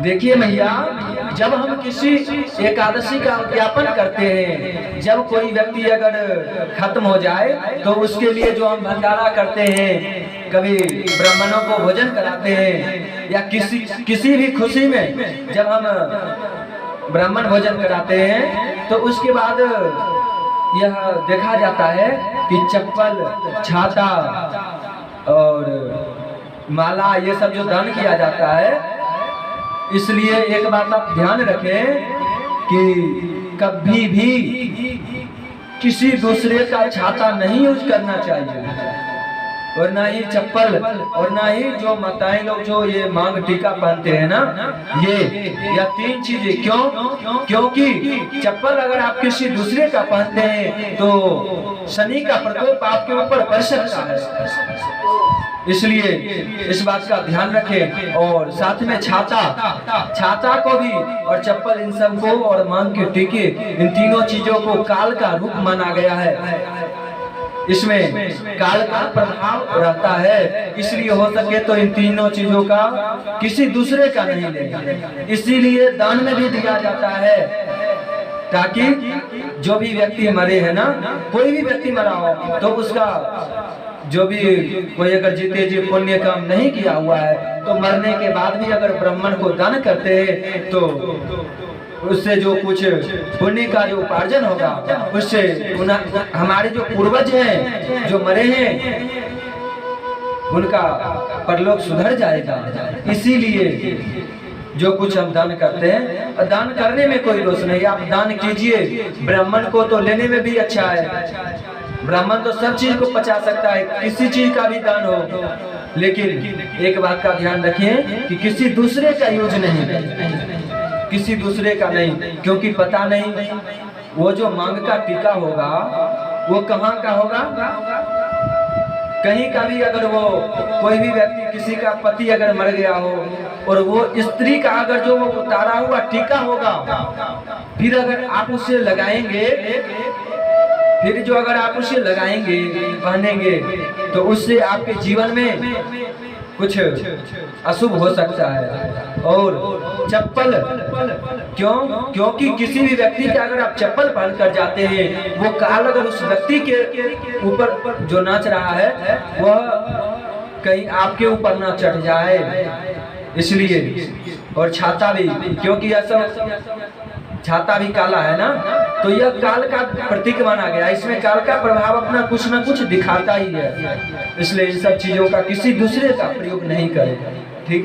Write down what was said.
देखिए भैया, जब हम किसी एकादशी का उद्यापन करते हैं, जब कोई व्यक्ति अगर खत्म हो जाए तो उसके लिए जो हम भंडारा करते हैं, कभी ब्राह्मणों को भोजन कराते हैं, या किसी भी खुशी में जब हम ब्राह्मण भोजन कराते हैं, तो उसके बाद यह देखा जाता है कि चप्पल, छाता और माला ये सब जो दान किया जाता है। इसलिए एक बात आप ध्यान रखें कि कभी भी किसी दूसरे का छाता नहीं यूज करना चाहिए, और ना ही चप्पल, और ना ही जो माताएं लोग जो ये मांग टीका पहनते हैं ना, ये या तीन चीजें। क्यों? क्योंकि चप्पल अगर आप किसी दूसरे का पहनते हैं तो शनि का प्रकोप आपके ऊपर पड़ सकता है। इसलिए इस बात का ध्यान रखें। और साथ में छाता को भी और चप्पल, इन सब को, और मांग के टीके, इन तीनों चीजों को काल का रूप माना गया है। इसमें काल का प्रभाव रहता है, इसलिए हो सके तो इन तीनों चीजों का किसी दूसरे का नहीं लेगा। इसीलिए दान में भी दिया जाता है, ताकि जो भी व्यक्ति मरे है ना, कोई भी व्यक्ति मरा हो तो उसका जो भी कोई अगर जीते जी पुण्य काम नहीं किया हुआ है तो मरने के बाद भी अगर ब्राह्मण को दान करते हैं तो उससे जो कुछ पुण्य का जो उपार्जन होगा, उससे हमारे जो पूर्वज हैं जो मरे हैं उनका परलोक सुधर जाएगा। इसीलिए जो कुछ हम दान करते हैं, दान करने में कोई दोष नहीं। आप दान कीजिए, ब्राह्मण को तो लेने में भी अच्छा है। ब्राह्मण तो सब चीज को पचा सकता है, किसी चीज का भी दान हो, लेकिन एक बात का ध्यान रखिए कि किसी दूसरे का यूज नहीं, किसी दूसरे का नहीं। क्योंकि पता नहीं वो जो मांग का टीका होगा वो कहाँ का होगा। कहीं का भी अगर वो कोई भी व्यक्ति, किसी का पति अगर मर गया हो और वो स्त्री का अगर जो वो उतारा हुआ टीका होगा, फिर अगर आप उसे लगाएंगे, फिर जो अगर आप उसे लगाएंगे, पहनेंगे, तो उससे आपके जीवन में कुछ अशुभ हो सकता है। और चप्पल, क्योंकि किसी भी व्यक्ति का अगर आप चप्पल पहन कर जाते हैं, वो काल अगर उस व्यक्ति के ऊपर जो नाच रहा है वह कहीं आपके ऊपर ना चढ़ जाए, इसलिए। और छाता भी, क्योंकि ऐसा छाता भी काला है ना, तो यह काल का प्रतीक माना गया। इसमें काल का प्रभाव अपना कुछ ना कुछ दिखाता ही है, इसलिए इन सब चीजों का किसी दूसरे का प्रयोग नहीं करें। ठीक है।